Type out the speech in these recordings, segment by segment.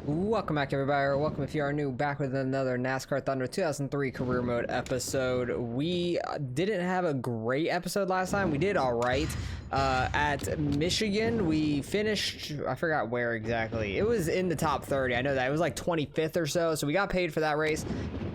Welcome back, everybody, or welcome if you are new, back with another NASCAR Thunder 2003 Career Mode episode. We didn't have a great episode last time. We did all right. At Michigan, we finished, I forgot where exactly. It was in the top 30. I know that. It was like 25th or so, so we got paid for that race.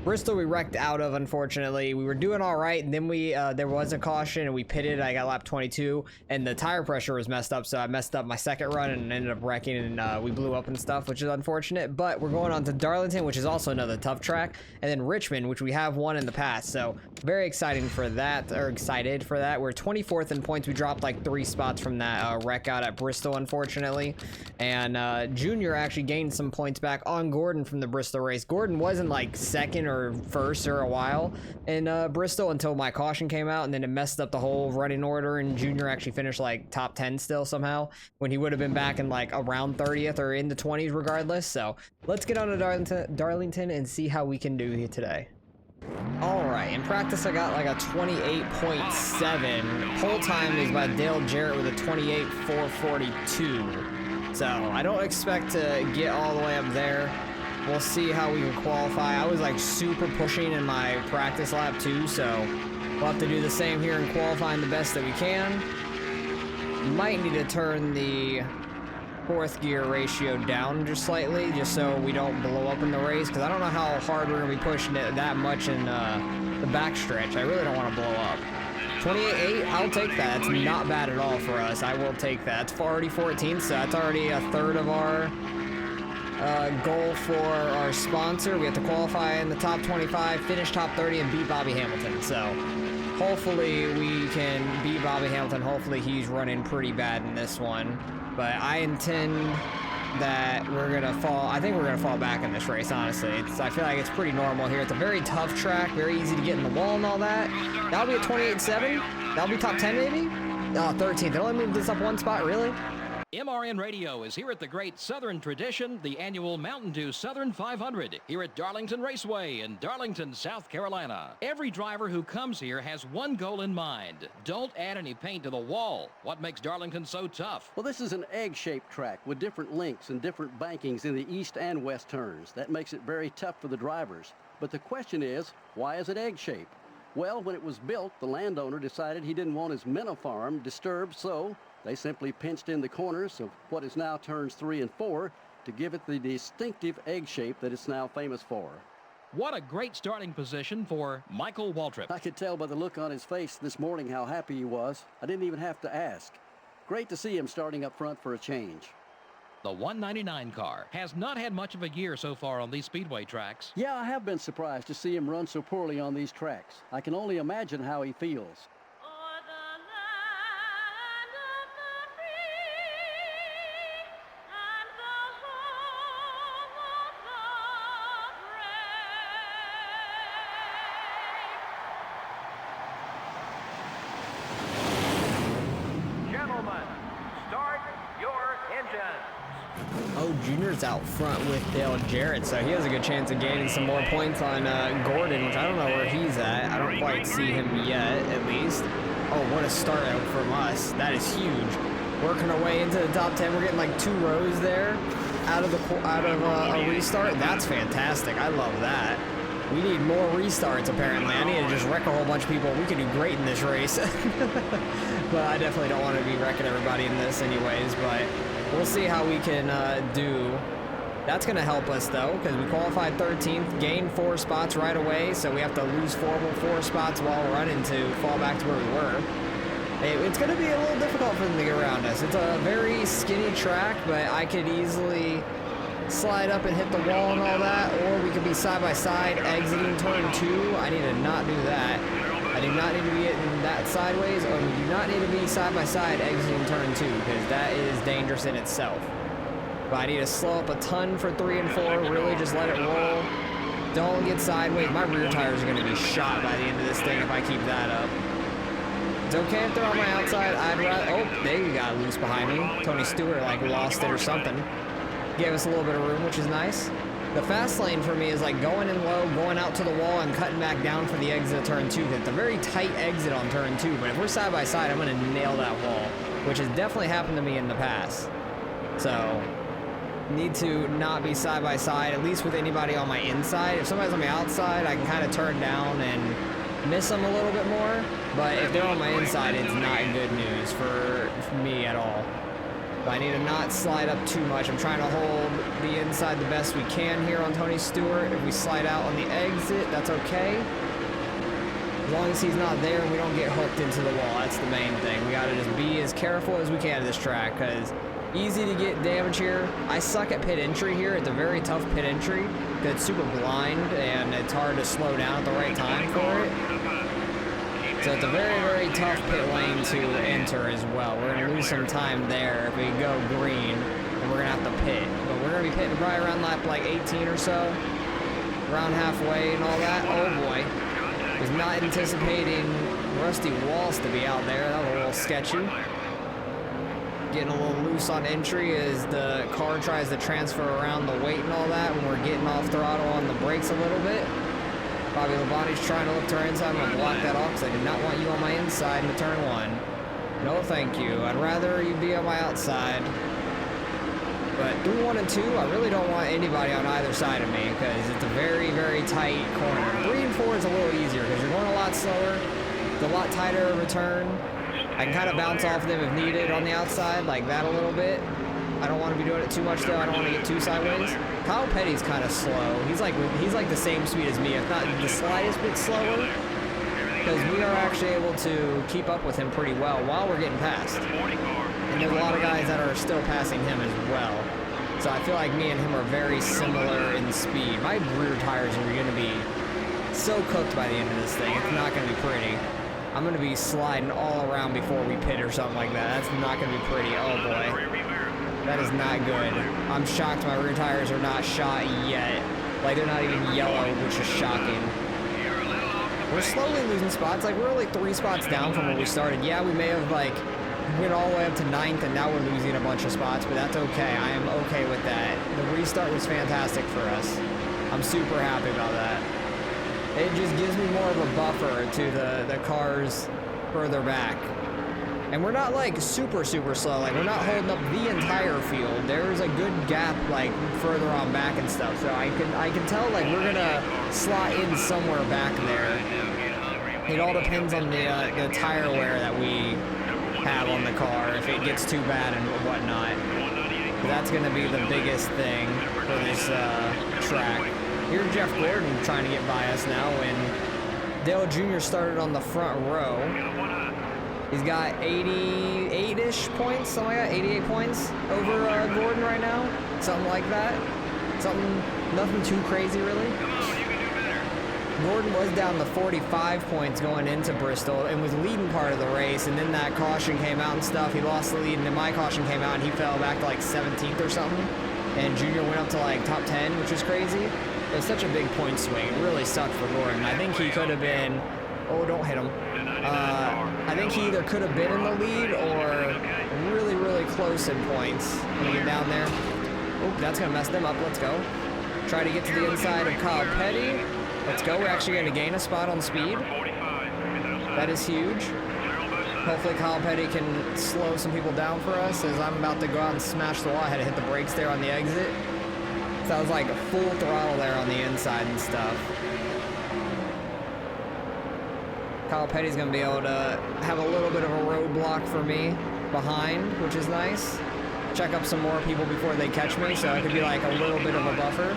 Bristol we wrecked out of, unfortunately. We were doing all right, and then there was a caution, and we pitted. I got lap 22, and the tire pressure was messed up, so I messed up my second run and ended up wrecking, and we blew up and stuff, which is unfortunate. But we're going on to Darlington, which is also another tough track, and then Richmond, which we have won in the past, so very exciting for that, or excited for that. We're 24th in points. We dropped like 3 spots from that wreck out at Bristol, unfortunately, and Junior actually gained some points back on Gordon from the Bristol race. Gordon wasn't like second or first or a while in Bristol until my caution came out, and then it messed up the whole running order, and Junior actually finished like top 10 still somehow, when he would have been back in like around 30th or in the 20s regardless. So let's get on to Darlington and see how we can do here today. All right, in practice I got like a 28.7. Pole time is by Dale Jarrett with a 28.442. So I don't expect to get all the way up there. We'll see how we can qualify. I was like super pushing in my practice lap too, so we'll have to do the same here in qualifying the best that we can. Might need to turn the fourth gear ratio down just slightly, just so we don't blow up in the race, because I don't know how hard we're gonna be pushing it that much in the backstretch. I really don't want to blow up. 28.8, I'll take that. That's not bad at all for us. I will take that. It's already 14th, so that's already a third of our goal for our sponsor. We have to qualify in the top 25, finish top 30, and beat Bobby Hamilton. So hopefully we can beat Bobby Hamilton. Hopefully he's running pretty bad in this one. But I intend that we're gonna fall. I think we're gonna fall back in this race, honestly. I feel like it's pretty normal here. It's a very tough track, very easy to get in the wall and all that. That'll be a 28.7. That'll be top 10 maybe. 13th. It only moved this up one spot, really. MRN Radio is here at the great Southern tradition, the annual Mountain Dew Southern 500, here at Darlington Raceway in Darlington, South Carolina. Every driver who comes here has one goal in mind. Don't add any paint to the wall. What makes Darlington so tough? Well, this is an egg-shaped track with different links and different bankings in the east and west turns. That makes it very tough for the drivers. But the question is, why is it egg-shaped? Well, when it was built, the landowner decided he didn't want his minnow farm disturbed, so they simply pinched in the corners of what is now turns 3 and 4 to give it the distinctive egg shape that it's now famous for. What a great starting position for Michael Waltrip. I could tell by the look on his face this morning how happy he was. I didn't even have to ask. Great to see him starting up front for a change. The 199 car has not had much of a year so far on these speedway tracks. Yeah, I have been surprised to see him run so poorly on these tracks. I can only imagine how he feels. Oh, Junior's out front with Dale Jarrett, so he has a good chance of gaining some more points on Gordon, which I don't know where he's at. I don't quite see him yet, at least. Oh, what a start out from us. That is huge. Working our way into the top 10. We're getting like 2 rows there out of a restart. That's fantastic. I love that. We need more restarts, apparently. I need to just wreck a whole bunch of people. We could do great in this race. But I definitely don't want to be wrecking everybody in this anyways, but we'll see how we can do. That's going to help us, though, because we qualified 13th, gained 4 spots right away, so we have to lose 4 spots while running to fall back to where we were. It's going to be a little difficult for them to get around us. It's a very skinny track, but I could easily slide up and hit the wall and all that, or we could be side by side exiting turn 2. I need to not do that. I do not need to be getting that sideways, or we do not need to be side by side exiting turn 2, because that is dangerous in itself. But I need to slow up a ton for 3 and 4, really just let it roll. Don't get sideways. My rear tires are going to be shot by the end of this thing if I keep that up. It's okay if they're on my outside. I'd rather... Oh, they got loose behind me. Tony Stewart, like, lost it or something. Gave us a little bit of room, which is nice. The fast lane for me is like going in low, going out to the wall, and cutting back down for the exit of turn 2. It's a very tight exit on turn 2, but if we're side by side, I'm going to nail that wall, which has definitely happened to me in the past. So need to not be side by side, at least with anybody on my inside. If somebody's on my outside, I can kind of turn down and miss them a little bit more. But if they're on my inside, it's not good news for me at all. But I need to not slide up too much. I'm trying to hold the inside the best we can here on Tony Stewart. If we slide out on the exit, that's okay. As long as he's not there and we don't get hooked into the wall, that's the main thing. We gotta just be as careful as we can at this track, because easy to get damage here. I suck at pit entry here. It's a very tough pit entry. It's super blind and it's hard to slow down at the right time for it. So it's a very, very tough pit lane to enter as well. We're gonna lose some time there if we go green, and we're gonna have to pit. But we're gonna be pitting probably around lap like 18 or so, around halfway and all that. Oh boy. Was not anticipating Rusty Walls to be out there. That was a little sketchy. Getting a little loose on entry as the car tries to transfer around the weight and all that when we're getting off throttle on the brakes a little bit. Bobby Labonte's trying to look to our inside. I'm going to block that off because I did not want you on my inside into turn one. No, thank you. I'd rather you be on my outside. But through 1 and 2, I really don't want anybody on either side of me because it's a very, very tight corner. 3 and 4 is a little easier because you're going a lot slower. It's a lot tighter of a turn. I can kind of bounce off them if needed on the outside, like that a little bit. I don't want to be doing it too much though. I don't want to get too sideways. Kyle Petty's kind of slow. He's like the same speed as me, if not the slightest bit slower. Because we are actually able to keep up with him pretty well while we're getting past. And there's a lot of guys that are still passing him as well. So I feel like me and him are very similar in speed. My rear tires are going to be so cooked by the end of this thing. It's not going to be pretty. I'm going to be sliding all around before we pit or something like that. That's not going to be pretty. Oh boy. That is not good. I'm shocked my rear tires are not shot yet. Like they're not even yellow, which is shocking. We're slowly losing spots. Like we're only 3 spots down from where we started. Yeah, we may have like went all the way up to 9th and now we're losing a bunch of spots, but that's okay. I am okay with that. The restart was fantastic for us. I'm super happy about that. It just gives me more of a buffer to the cars further back. And we're not like super slow, like we're not holding up the entire field. There's a good gap like further on back and stuff. So I can tell like we're gonna slot in somewhere back there. It all depends on the tire wear that we have on the car, if it gets too bad and whatnot. That's gonna be the biggest thing for this track. Here's Jeff Gordon trying to get by us now when Dale Jr. started on the front row. He's got 88-ish points, something like that, 88 points over Gordon right now. Something like that. Nothing too crazy, really. Gordon was down to 45 points going into Bristol and was leading part of the race, and then that caution came out and stuff. He lost the lead, and then my caution came out, and he fell back to like 17th or something. And Junior went up to like top 10, which is crazy. It was such a big point swing. It really sucked for Gordon. I think he could have been... Oh, don't hit him. I think he either could have been in the lead or really, really close in points when you get down there. Oh, that's going to mess them up. Let's go. Try to get to the inside of Kyle Petty. Let's go. We're actually going to gain a spot on speed. That is huge. Hopefully Kyle Petty can slow some people down for us as I'm about to go out and smash the wall. I had to hit the brakes there on the exit. So I was like full throttle there on the inside and stuff. Kyle Petty's going to be able to have a little bit of a roadblock for me behind, which is nice. Check up some more people before they catch me, so it could be like a little bit of a buffer.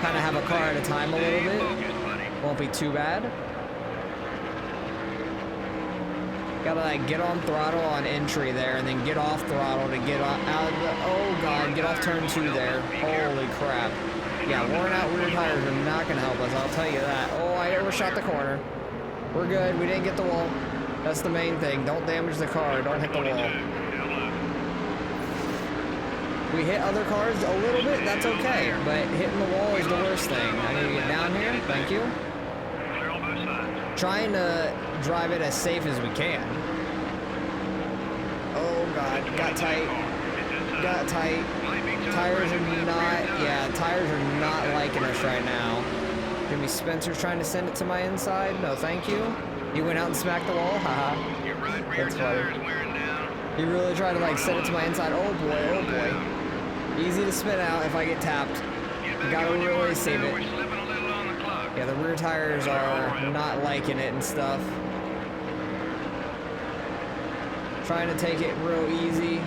Kind of have a car at a time a little bit. Won't be too bad. Gotta like get on throttle on entry there and then get off throttle to get out of the, oh god, get off turn 2 there. Holy crap. Yeah, worn out rear tires are not gonna help us, I'll tell you that. Oh, I overshot the corner. We're good, we didn't get the wall. That's the main thing, don't damage the car, don't hit the wall. We hit other cars a little bit, that's okay, but hitting the wall is the worst thing. I need to get down here, thank you. Trying to drive it as safe as we can. Oh god, got tight. Got tight. Tires are not, yeah, tires are not liking us right now. Jimmy Spencer's trying to send it to my inside. No, thank you. He went out and smacked the wall, haha. That's funny. He really tried to like send it to my inside. Oh boy, oh boy. Easy to spin out if I get tapped. Gotta really save it. Yeah, the rear tires are not liking it and stuff. Trying to take it real easy.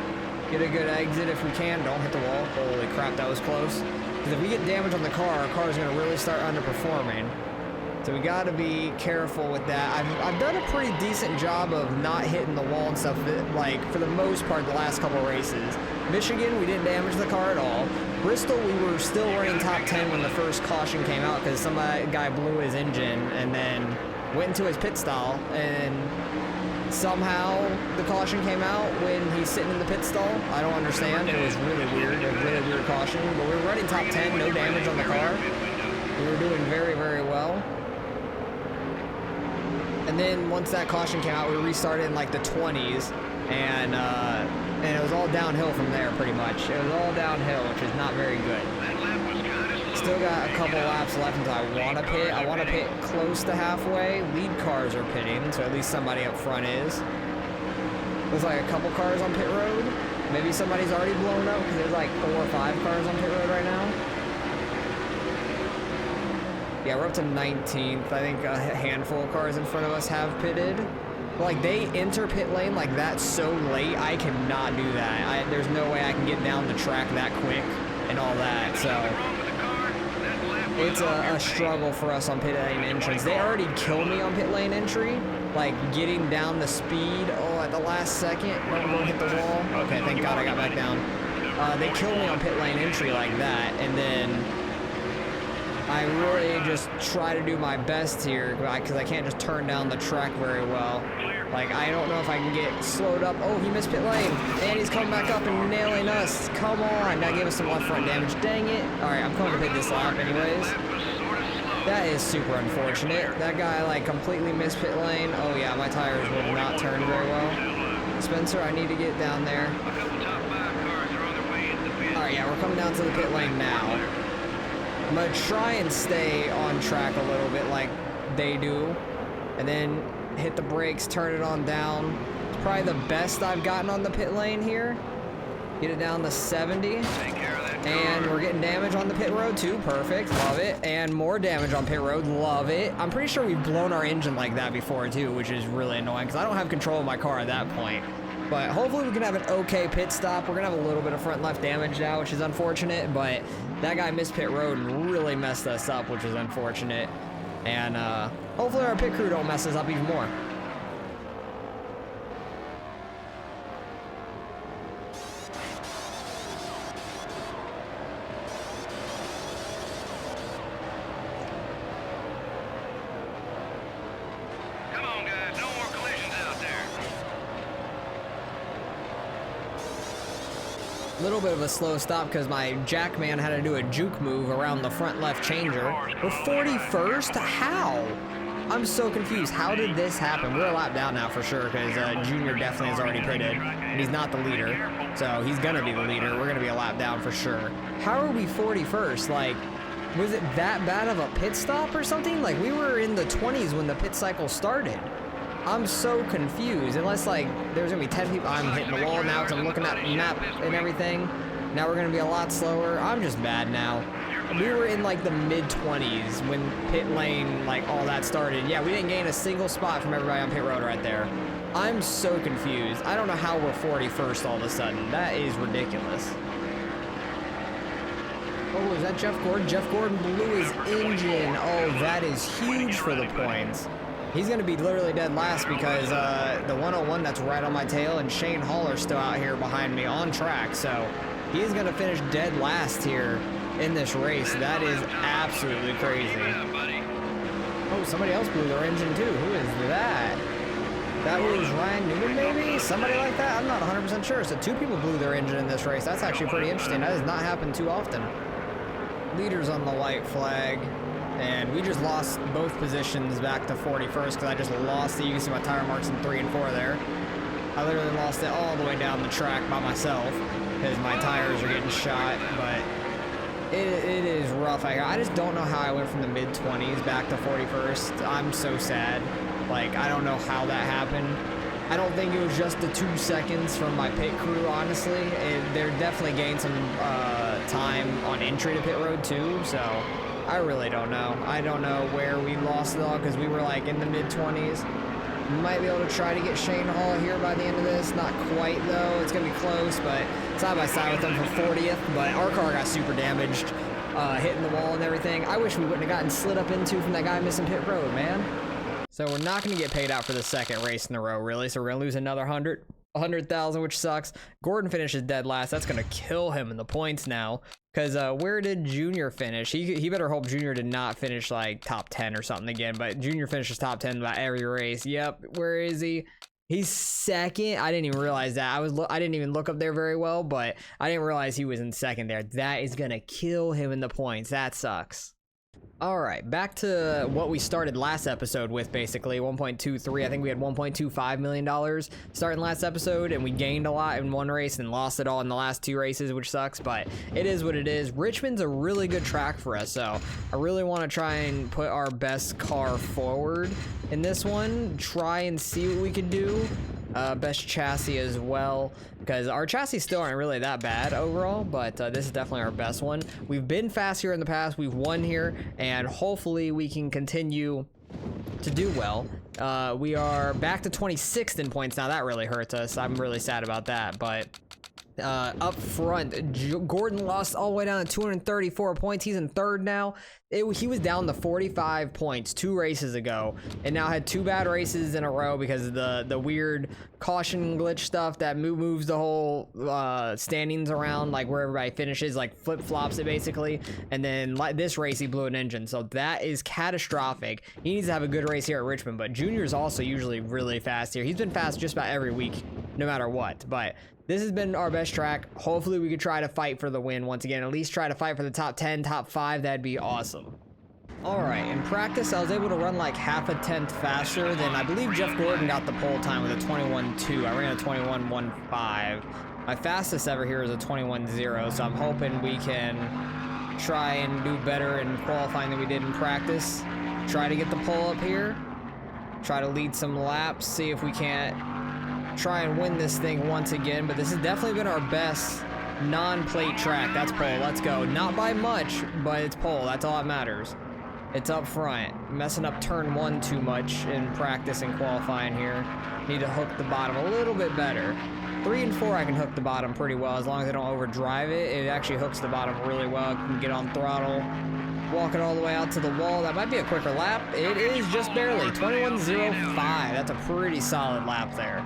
Get a good exit if we can. Don't hit the wall. Holy crap, that was close. Because if we get damage on the car, our car is going to really start underperforming. So we got to be careful with that. I've done a pretty decent job of not hitting the wall and stuff, like, for the most part, the last couple races. Michigan, we didn't damage the car at all. Bristol, we were still running top 10 when the first caution came out because some guy blew his engine and then went into his pit stall, and somehow the caution came out when he's sitting in the pit stall. I don't understand. It was really weird, a really weird caution. But we were running top 10, no damage on the car. We were doing very, very well. And then once that caution came out, we restarted in like the 20s, and it was all downhill from there pretty much. It was all downhill, which is not very good. Still got a couple laps left until I want to pit. I want to pit close to halfway. Lead cars are pitting, so at least somebody up front is. There's like a couple cars on pit road. Maybe somebody's already blown up because there's like 4 or 5 cars on pit road right now. Yeah, we're up to 19th. I think a handful of cars in front of us have pitted. But like, they enter pit lane like that so late, I cannot do that. There's no way I can get down the track that quick and all that, so it's a struggle for us on pit lane entrance. They already killed me on pit lane entry, like getting down the speed, at the last second. Don't hit the wall. Okay, thank God I got back down. They killed me on pit lane entry like that, and then I really just try to do my best here because I can't just turn down the track very well. Like, I don't know if I can get slowed up. Oh, he missed pit lane, and he's coming back up and nailing us. Come on, that gave us some left front damage. Dang it. All right, I'm coming to pit this lap anyways. That is super unfortunate. That guy, like, completely missed pit lane. Oh, yeah, my tires will not turn very well. Spencer, I need to get down there. All right, yeah, we're coming down to the pit lane now. I'm going to try and stay on track a little bit like they do, and then hit the brakes, turn it on down. It's probably the best I've gotten on the pit lane here. Get it down to 70. And we're getting damage on the pit road too. Perfect. Love it. And more damage on pit road. Love it. I'm pretty sure we've blown our engine like that before too, which is really annoying because I don't have control of my car at that point. But hopefully we can have an okay pit stop. We're going to have a little bit of front left damage now, which is unfortunate. But that guy missed pit road and really messed us up, which is unfortunate. And hopefully our pit crew don't mess us up even more. Come on, guys. No more collisions out there. Little bit of a slow stop because my jackman had to do a juke move around the front left changer. We're 41st? How? I'm so confused. How did this happen? We're a lap down now for sure because Junior definitely has already pitted, and he's not the leader, so he's gonna be the leader. We're gonna be a lap down for sure. How are we 41st? Like, was it that bad of a pit stop or something? Like, we were in the 20s when the pit cycle started. I'm so confused. Unless, like, there's gonna be 10 people. I'm hitting the wall now because I'm looking at the map and everything. Now we're gonna be a lot slower. I'm just bad now. We were in, like, the mid-20s when pit lane, like, all that started. Yeah, we didn't gain a single spot from everybody on pit road right there. I'm so confused. I don't know how we're 41st all of a sudden. That is ridiculous. Oh, is that Jeff Gordon? Jeff Gordon blew his engine. Oh, that is huge for the points. He's going to be literally dead last because the 101 that's right on my tail and Shane Haller's still out here behind me on track. So he's going to finish dead last here in this race. That is absolutely crazy. Oh, somebody else blew their engine too. Who is that? That was Ryan Newman maybe? Somebody like that? I'm not 100% sure. So 2 people blew their engine in this race. That's actually pretty interesting. That does not happen too often. Leaders on the white flag. And we just lost both positions back to 41st because I just lost it. You can see my tire marks in 3 and 4 there. I literally lost it all the way down the track by myself because my tires are getting shot. But it is rough. I just don't know how I went from the mid-20s back to 41st. I'm so sad. Like, I don't know how that happened. I don't think it was just the 2 seconds from my pit crew, honestly. They're definitely gained some time on entry to pit road too, so I really don't know. I don't know where we lost it all because we were like in the mid-20s. Might be able to try to get Shane Hall here by the end of this. Not quite though. It's gonna be close, but side by side with them for 40th. But our car got super damaged, hitting the wall and everything. I wish we wouldn't have gotten slid up into from that guy missing pit road, man. So we're not gonna get paid out for the second race in a row, really. So we're gonna lose another 100,000, which sucks. Gordon finishes dead last. That's gonna kill him in the points now. Cause where did Junior finish? He better hope Junior did not finish like top 10 or something again. But Junior finishes top 10 about every race. Yep. Where is he? He's second. I didn't even realize that. I didn't even look up there very well, but I didn't realize he was in second there. That is gonna kill him in the points. That sucks. All right, back to what we started last episode with, basically 1.23. I think we had $1.25 million starting last episode, and we gained a lot in one race and lost it all in the last 2 races, which sucks, but it is what it is. Richmond's a really good track for us, so I really want to try and put our best car forward in this one, try and see what we can do. Best chassis as well, because our chassis still aren't really that bad overall, but this is definitely our best one. We've been fast here in the past, we've won here, and hopefully we can continue to do well. We are back to 26th in points now. That really hurts us. I'm really sad about that, but up front, Gordon lost all the way down to 234 points. He's in third now. He was down to 45 points 2 races ago, and now had 2 bad races in a row because of the weird caution glitch stuff that moves the whole standings around, like where everybody finishes, like flip-flops it basically. And then like this race, he blew an engine, so that is catastrophic. He needs to have a good race here at Richmond, but Junior's also usually really fast here. He's been fast just about every week, no matter what, but this has been our best track. Hopefully we could try to fight for the win once again, at least try to fight for the top 10, top 5. That'd be awesome. All right, in practice, I was able to run like half a tenth faster than, I believe Jeff Gordon got the pole time with a 21.2. I ran a 21.15. My fastest ever here is a 21.0, so I'm hoping we can try and do better in qualifying than we did in practice. Try to get the pole up here. Try to lead some laps, see if we can't try and win this thing once again. But this has definitely been our best non-plate track. That's pole. Let's go. Not by much, but it's pole. That's all that matters. It's up front. Messing up turn 1 too much in practice and qualifying here. Need to hook the bottom a little bit better. 3 and 4 I can hook the bottom pretty well as long as I don't overdrive it. It actually hooks the bottom really well. I can get on throttle, walk it all the way out to the wall. That might be a quicker lap. It is just barely 21.05. That's a pretty solid lap there.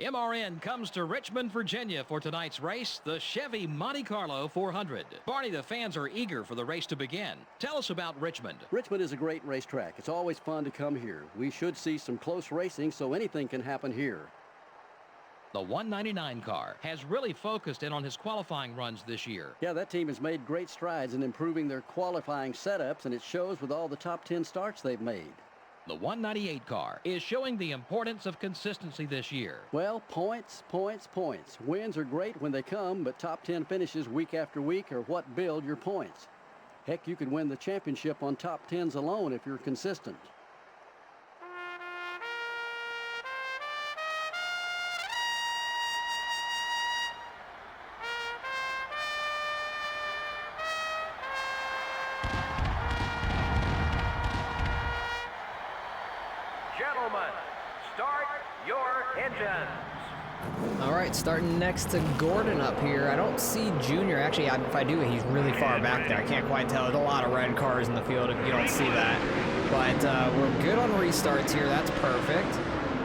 MRN comes to Richmond, Virginia for tonight's race, the Chevy Monte Carlo 400. Barney, the fans are eager for the race to begin. Tell us about Richmond. Richmond is a great racetrack. It's always fun to come here. We should see some close racing, so anything can happen here. The 199 car has really focused in on his qualifying runs this year. Yeah, that team has made great strides in improving their qualifying setups, and it shows with all the top 10 starts they've made. The 198 car is showing the importance of consistency this year. Well, points, points, points. Wins are great when they come, but top 10 finishes week after week are what build your points. Heck, you could win the championship on top 10s alone if you're consistent. Gentlemen, start your engines. All right, starting next to Gordon up here. I don't see Junior. Actually, if I do, he's really far back there. I can't quite tell. There's a lot of red cars in the field if you don't see that. But we're good on restarts here. That's perfect.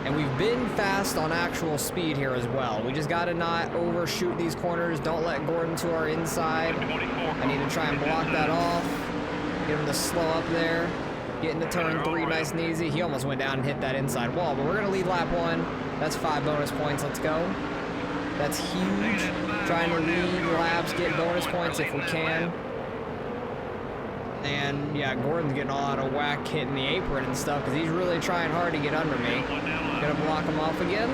And we've been fast on actual speed here as well. We just got to not overshoot these corners. Don't let Gordon to our inside. I need to try and block that off. Get him to slow up there. Get into turn 3 nice and easy. He almost went down and hit that inside wall, but we're going to lead lap 1. That's 5 bonus points. Let's go. That's huge. Trying to lead laps, get bonus points if we can. And yeah, Gordon's getting all out of whack hitting the apron and stuff because he's really trying hard to get under me. Gonna block him off again.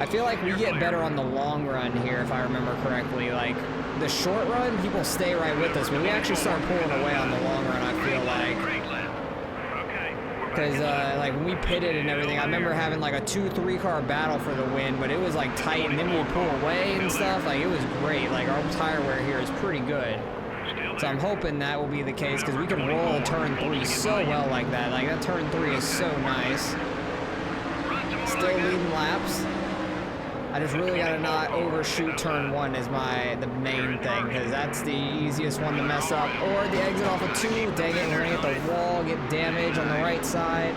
I feel like we get better on the long run here if I remember correctly. Like the short run, people stay right with us. When we actually start pulling away on the long run, I feel like because like when we pitted and everything, I remember having like a 2-3 car battle for the win, but it was like tight, and then we pull away and stuff. Like, it was great. Like, our tire wear here is pretty good. So I'm hoping that will be the case, because we can roll turn 3 so well like that. Like, that turn 3 is so nice. Still leading laps. I just really gotta not overshoot turn 1 is the main thing, because that's the easiest one to mess up. Or the exit off of 2, dang it, we're gonna hit the wall, get damage on the right side.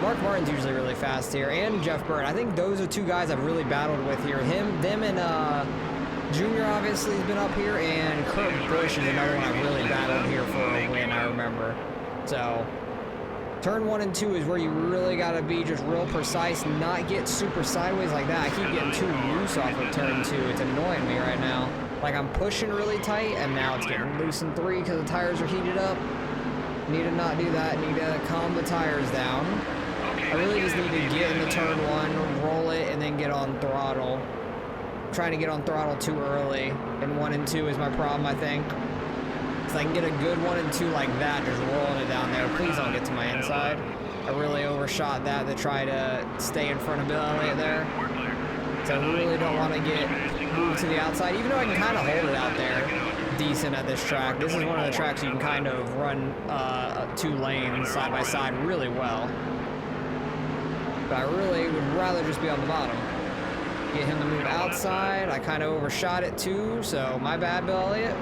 Mark Martin's usually really fast here, and Jeff Byrne. I think those are 2 guys I've really battled with here. Them and Junior obviously has been up here, and Kurt Busch is another one I've really battled here for a win, I remember. So, turn 1 and 2 is where you really gotta be just real precise, not get super sideways like that. I keep getting too loose off of turn 2. It's annoying me right now. Like, I'm pushing really tight, and now it's getting loose in 3 because the tires are heated up. Need to not do that. Need to calm the tires down. I really just need to get into turn 1, roll it, and then get on throttle. Trying to get on throttle too early, and 1 and 2 is my problem, I think. So I can get a good 1 and 2 like that, just rolling it down there. Please don't get to my inside. I really overshot that to try to stay in front of Bill Elliott there. So I really don't want to get moved to the outside, even though I can kind of hold it out there decent at this track. This is one of the tracks you can kind of run 2 lanes side by side really well. But I really would rather just be on the bottom. Get him to move outside. I kind of overshot it too, so my bad, Bill Elliott.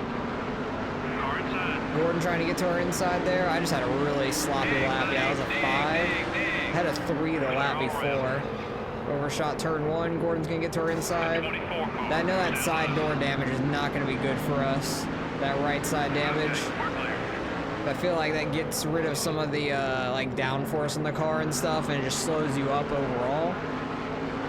Gordon trying to get to our inside there. I just had a really sloppy lap. Yeah, that was a 5. I had a 3 the lap before. Overshot turn 1. Gordon's going to get to our inside. I know that side door damage is not going to be good for us. That right side damage. I feel like that gets rid of some of the like downforce in the car and stuff, and it just slows you up overall.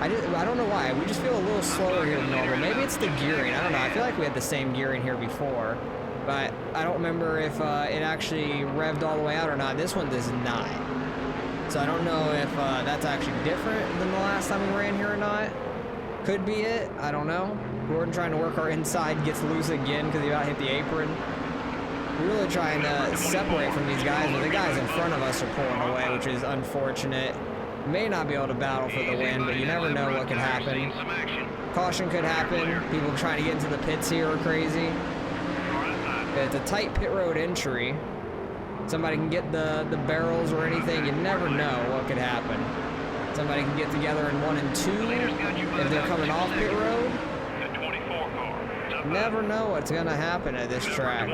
I don't know why. We just feel a little slower here than normal. Maybe it's the gearing. I don't know. I feel like we had the same gearing here before, but I don't remember if it actually revved all the way out or not. This one does not. So I don't know if that's actually different than the last time we ran here or not. Could be it. I don't know. Gordon trying to work our inside, gets loose again because he about hit the apron. We're really trying to separate from these guys, but the guys in front of us are pulling away, which is unfortunate. May not be able to battle for the win, but you never know what could happen. Caution could happen. People trying to get into the pits here are crazy. It's a tight pit road entry. Somebody can get the barrels or anything. You never know what could happen. Somebody can get together in 1 and 2 if they're coming off pit road. Never know what's going to happen at this track.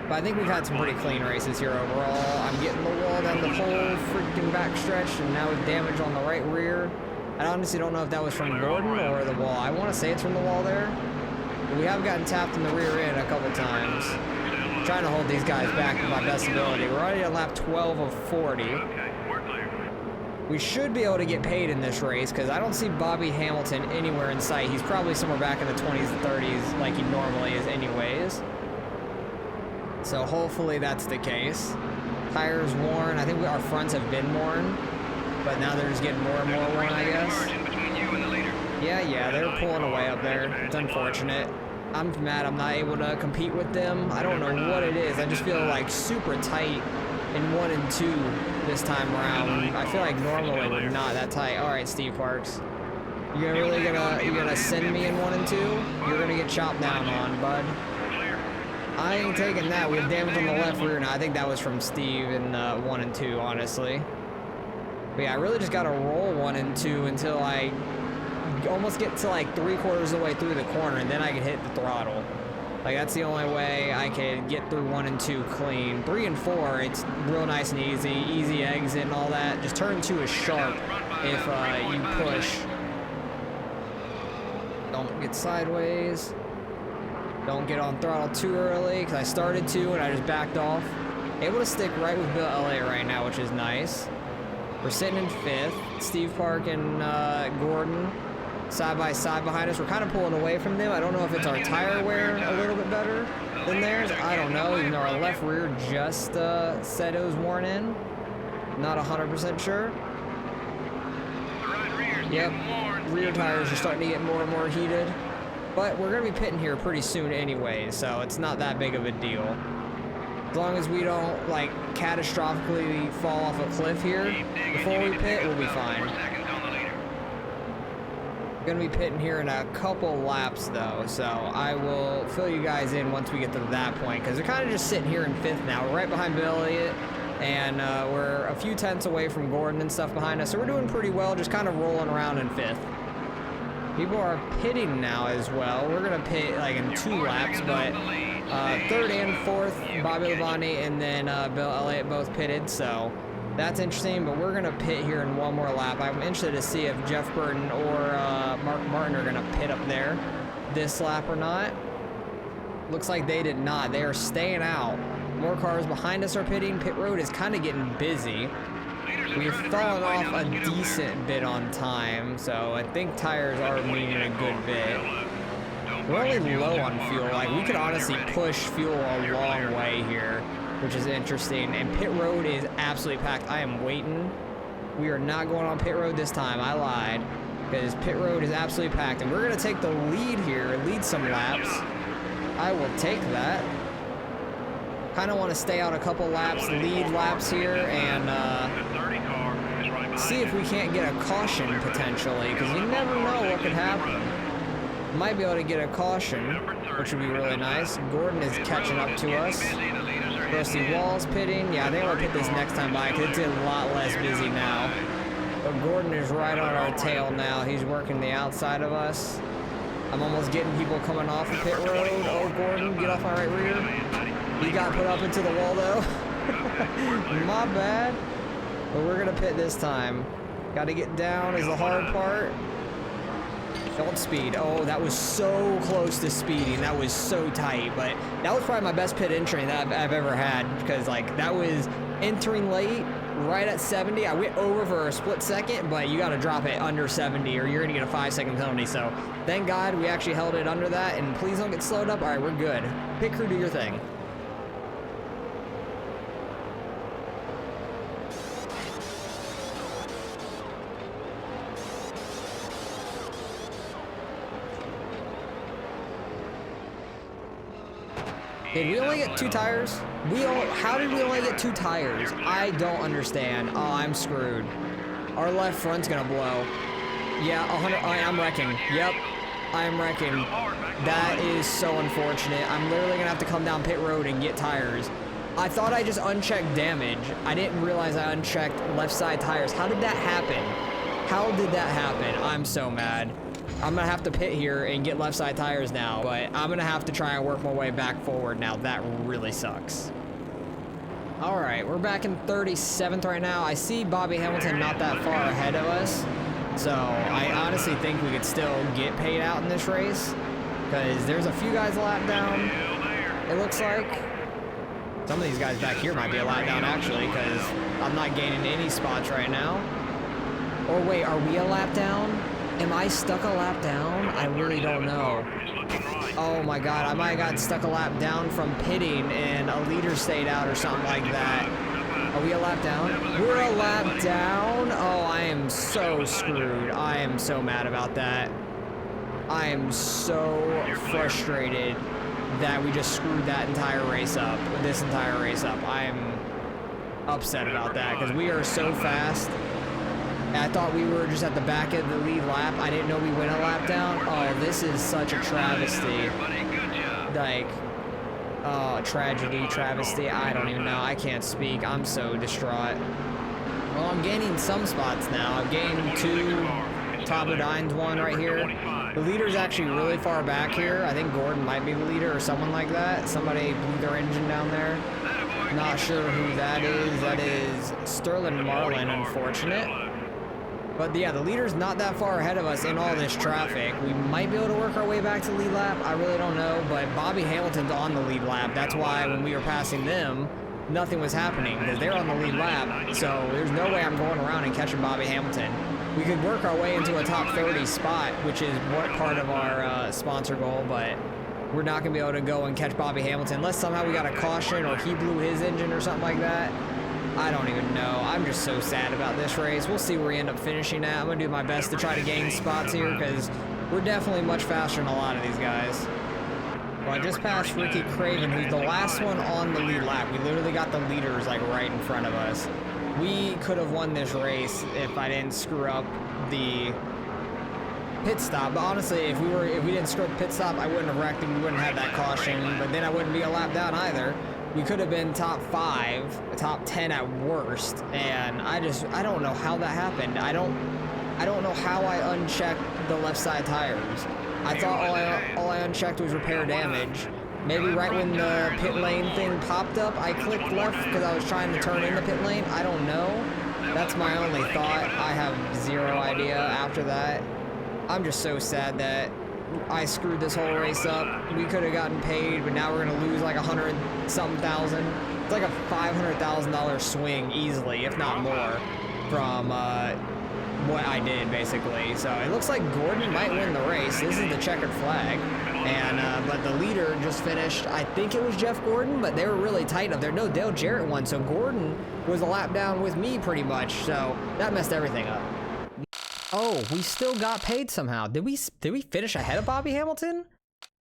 But I think we've had some pretty clean races here overall. I'm getting the wall down the whole freaking backstretch, and now with damage on the right rear. I honestly don't know if that was from Gordon or the wall. I want to say it's from the wall there. But we have gotten tapped in the rear end a couple times. I'm trying to hold these guys back to my best ability. We're already on lap 12 of 40. We should be able to get paid in this race because I don't see Bobby Hamilton anywhere in sight. He's probably somewhere back in the 20s and 30s like he normally is anyways. So hopefully that's the case. Tires worn. I think our fronts have been worn, but now they're just getting more and more worn, I guess. Yeah, they're pulling away up there. It's unfortunate. I'm mad I'm not able to compete with them. I don't know what it is. I just feel like super tight in 1 and 2 this time around. I feel like normally we're not that tight. All right, Steve Parks. You're really gonna send me in 1 and 2? You're gonna get chopped down on, bud. I ain't taking that. We have damage on the left rear now. I think that was from Steve in 1 and 2, honestly. But yeah, I really just gotta roll 1 and 2 until I almost get to like 3/4 of the way through the corner, and then I can hit the throttle. Like, that's the only way I can get through 1 and 2 clean. 3 and 4, it's real nice and easy exit and all that. Just turn 2 is sharp if you push. Don't get sideways. Don't get on throttle too early, because I started to and I just backed off. Able to stick right with Bill Elliott right now, which is nice. We're sitting in 5th. Steve Park and Gordon side by side behind us. We're kind of pulling away from them. I don't know if it's our tire wear a little bit better than theirs. I don't know, even though our left rear just said it was worn in. Not 100% sure. Yep, rear tires are starting to get more and more heated. But we're going to be pitting here pretty soon anyway, so it's not that big of a deal. As long as we don't, like, catastrophically fall off a cliff here before we pit, we'll be fine. Gonna be pitting here in a couple laps though, so I will fill you guys in once we get to that point, because they're kind of just sitting here in 5th now. We're right behind Bill Elliott, and we're a few tenths away from Gordon and stuff behind us, so we're doing pretty well, just kind of rolling around in 5th. People are pitting now as well. We're gonna pit like in 2 laps, but 3rd and 4th, Bobby Labonte and then Bill Elliott both pitted, so that's interesting, but we're gonna pit here in 1 more lap. I'm interested to see if Jeff Burton or Mark Martin are gonna pit up there this lap or not. Looks like they did not. They are staying out. More cars behind us are pitting. Pit road is kind of getting busy. We've fallen off a decent bit on time, so I think tires are meaning a good bit. We're only low on fuel. Like, we could honestly push fuel a long way here, which is interesting. And pit road is absolutely packed. I am waiting. We are not going on pit road this time. I lied, because pit road is absolutely packed. And we're going to take the lead here, lead some laps. I will take that. Kind of want to stay out a couple laps, lead laps here, and see if we can't get a caution potentially, because you never know what could happen. Might be able to get a caution, which would be really nice. Gordon is catching up to us. Rusty Wall's pitting. Yeah, I think I'll pit this next time by, because it's a lot less busy now. But Gordon is right on our tail now. He's working the outside of us. I'm almost getting people coming off the pit road. Oh, Gordon, get off my right rear. He got put up into the wall, though. My bad. But we're going to pit this time. Got to get down is the hard part. Don't speed. Oh, that was so close to speeding. That was so tight. But that was probably my best pit entry that I've ever had, because, like, that was entering late, right at 70. I went over for a split second, but you got to drop it under 70 or you're going to get a 5-second penalty. So thank God we actually held it under that. And please don't get slowed up. All right, we're good. Pit crew, do your thing. Did we only get 2 tires? How did we only get 2 tires? I don't understand. Oh, I'm screwed. Our left front's gonna blow. Yeah, 100. I'm wrecking. Yep, I'm wrecking. That is so unfortunate. I'm literally gonna have to come down pit road and get tires. I thought I just unchecked damage. I didn't realize I unchecked left side tires. How did that happen? How did that happen? I'm so mad. I'm gonna have to pit here and get left side tires now, but I'm gonna have to try and work my way back forward now. That really sucks. All right, we're back in 37th right now. I see Bobby Hamilton not that far ahead of us, so I honestly think we could still get paid out in this race, because there's a few guys a lap down, it looks like. Some of these guys back here might be a lap down, actually, because I'm not gaining any spots right now. Or wait, are we a lap down? Am I stuck a lap down? I really don't know. Oh my God, I might have gotten stuck a lap down from pitting and a leader stayed out or something like that. Are we a lap down? We're a lap down? Oh, I am so screwed. I am so mad about that. I am so frustrated that we just screwed that entire race up, this entire race up. I am upset about that because we are so fast. I thought we were just at the back of the lead lap. I didn't know we went a lap down. Oh, this is such a travesty. Like, oh, tragedy, travesty. I don't even know. I can't speak. I'm so distraught. Well, I'm gaining some spots now. I've gained 2, top of Dines 1 right here. The leader's actually really far back here. I think Gordon might be the leader or someone like that. Somebody blew their engine down there. Not sure who that is. That is Sterling Marlin, unfortunate. But yeah, the leader's not that far ahead of us in all this traffic. We might be able to work our way back to the lead lap. I really don't know, but Bobby Hamilton's on the lead lap. That's why when we were passing them, nothing was happening because they're on the lead lap. So there's no way I'm going around and catching Bobby Hamilton. We could work our way into a top 30 spot, which is what part of our sponsor goal, but we're not gonna be able to go and catch Bobby Hamilton unless somehow we got a caution or he blew his engine or something like that. I don't even know. I'm just so sad about this race. We'll see where we end up finishing at. I'm going to do my best to try to gain spots here because we're definitely much faster than a lot of these guys. But Well, I just passed Ricky Craven, who's the last one on the lead lap. We literally got the leaders like right in front of us. We could have won this race if I didn't screw up the pit stop. But honestly, if we didn't screw up the pit stop, I wouldn't have wrecked and we wouldn't have that caution. But then I wouldn't be a lap down either. We could have been top 5, top 10 at worst. And I don't know how that happened. I don't know how I unchecked the left side tires. I thought all I unchecked was repair damage. Maybe right when the pit lane thing popped up, I clicked left because I was trying to turn in the pit lane. I don't know. That's my only thought. I have zero idea after that. I'm just so sad that I screwed this whole race up. We could have gotten paid, but now we're gonna lose like 100-something thousand. It's like a $500,000 swing easily, if not more, from what I did basically. So it looks like Gordon might win the race. This is the checkered flag, and but the leader just finished. I think it was Jeff Gordon, but they were really tight up there. No, Dale Jarrett won, so Gordon was a lap down with me pretty much. So that messed everything up. Oh, we still got paid somehow. Did we finish ahead of Bobby Hamilton?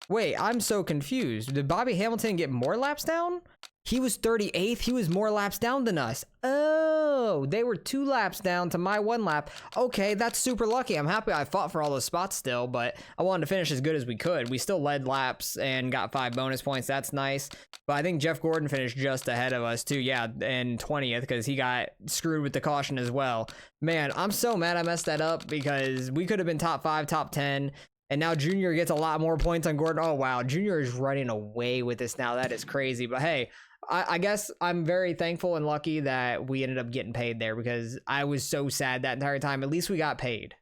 Wait, I'm so confused. Did Bobby Hamilton get more laps down? He was 38th. He was more laps down than us. Oh, they were 2 laps down to my 1 lap. Okay, that's super lucky. I'm happy I fought for all those spots still, but I wanted to finish as good as we could. We still led laps and got 5 bonus points. That's nice. But I think Jeff Gordon finished just ahead of us too. Yeah, and 20th because he got screwed with the caution as well. Man, I'm so mad I messed that up because we could have been top 5, top 10. And now Junior gets a lot more points on Gordon. Oh, wow. Junior is running away with this now. That is crazy. But hey, I guess I'm very thankful and lucky that we ended up getting paid there because I was so sad that entire time. At least we got paid.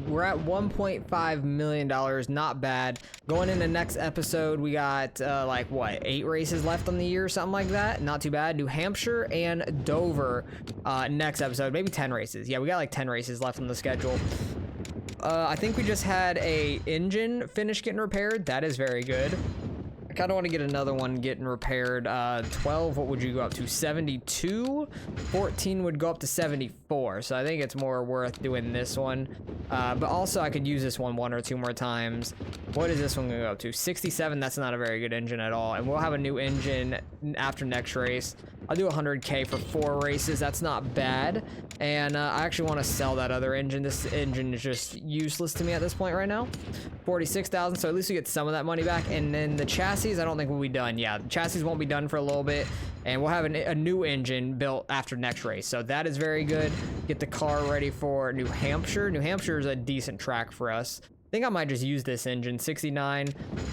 We're at $1.5 million. Not bad. Going into next episode, we got like what, 8 races left on the year, something like that. Not too bad. New Hampshire and Dover next episode. Maybe 10 races. Yeah, we got like 10 races left on the schedule. I think we just had a engine finish getting repaired. That is very good. I kind of want to get another one getting repaired. 12, what would you go up to? 72? 14 would go up to 74. So I think it's more worth doing this one. But also I could use this one or 2 more times. What is this one going to go up to? 67. That's not a very good engine at all. And we'll have a new engine after next race. I'll do 100K for 4 races. That's not bad. And I actually want to sell that other engine. This engine is just useless to me at this point right now. 46,000. So at least we get some of that money back. And then the chassis, I don't think will be done. Yeah, the chassis won't be done for a little bit. And we'll have a new engine built after next race. So that is very good. Get the car ready for New Hampshire. New Hampshire is a decent track for us. I think I might just use this engine. 69.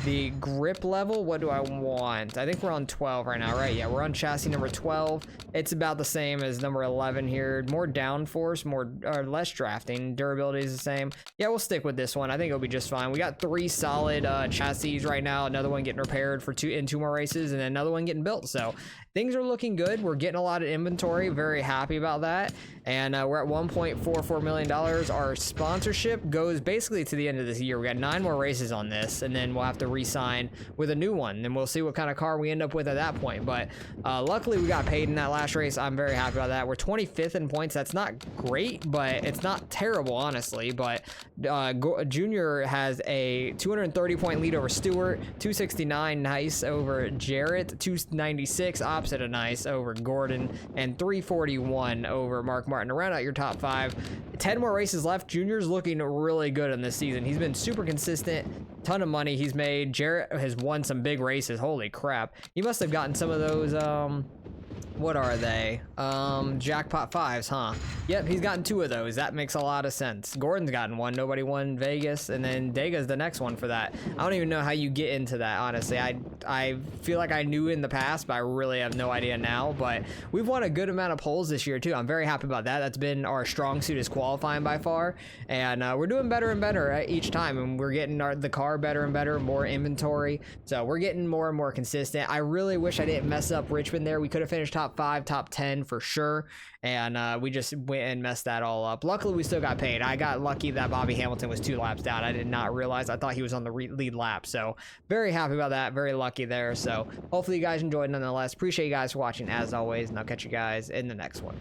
The grip level, what do I want? I think we're on 12 right now, right? Yeah, we're on chassis number 12. It's about the same as number 11 here. More downforce, less drafting. Durability is the same. Yeah, we'll stick with this one. I think it'll be just fine. We got 3 solid chassis right now. Another one getting repaired for 2 more races, and then another one getting built. So things are looking good. We're getting a lot of inventory. Very happy about that. And we're at $1.44 million. Our sponsorship goes basically to the end of this year. We got 9 more races on this, and then we'll have to re-sign with a new one. And we'll see what kind of car we end up with at that point. But luckily, we got paid in that last race. I'm very happy about that. We're 25th in points. That's not great, but it's not terrible, honestly. But Junior has a 230-point lead over Stewart, 269 nice over Jarrett, 296 opposite of nice over Gordon, and 341 over Mark Martin. To round out your top 5, 10 more races left. Junior's looking really good in this season. He's been super consistent, ton of money he's made. Jarrett has won some big races. Holy crap. He must have gotten some of those, what are they? Jackpot 5s, huh? Yep, he's gotten 2 of those. That makes a lot of sense. Gordon's gotten 1. Nobody won Vegas, and then Dega's the next one for that. I don't even know how you get into that, honestly. I feel like I knew in the past, but I really have no idea now. But we've won a good amount of polls this year, too. I'm very happy about that. That's been our strong suit, is qualifying by far. And we're doing better and better each time, and we're getting the car better and better, more inventory. So we're getting more and more consistent. I really wish I didn't mess up Richmond there. We could have finished top 5, top 10 for sure, and we just went and messed that all up. Luckily, we still got paid. I got lucky that Bobby Hamilton was 2 laps down. I did not realize. I thought he was on the lead lap, so very happy about that. Very lucky there. So hopefully you guys enjoyed nonetheless. Appreciate you guys for watching as always, and I'll catch you guys in the next one.